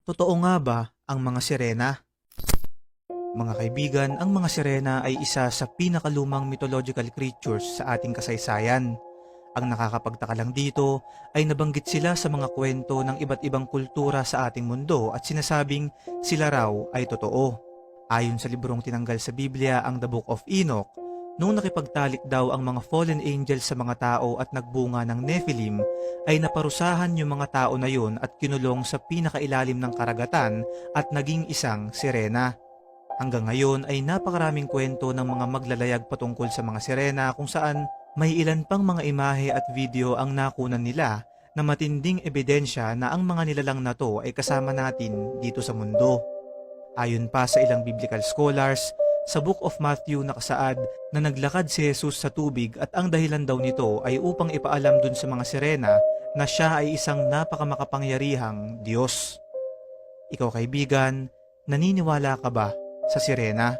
Totoo nga ba ang mga sirena? Mga kaibigan, ang mga sirena ay isa sa pinakalumang mythological creatures sa ating kasaysayan. Ang nakakapagtaka lang dito ay nabanggit sila sa mga kwento ng iba't ibang kultura sa ating mundo at sinasabing sila raw ay totoo. Ayon sa librong tinanggal sa Biblia, ang The Book of Enoch, noong nakipagtalik daw ang mga fallen angels sa mga tao at nagbunga ng Nephilim, ay naparusahan yung mga tao na yun at kinulong sa pinakailalim ng karagatan at naging isang sirena. Hanggang ngayon ay napakaraming kwento ng mga maglalayag patungkol sa mga sirena kung saan may ilan pang mga imahe at video ang nakunan nila na matinding ebidensya na ang mga nilalang na to ay kasama natin dito sa mundo. Ayon pa sa ilang biblical scholars, sa Book of Matthew nakasaad na naglakad si Jesus sa tubig at ang dahilan daw nito ay upang ipaalam dun sa mga sirena na siya ay isang napakamakapangyarihang Diyos. Ikaw kaibigan, naniniwala ka ba sa sirena?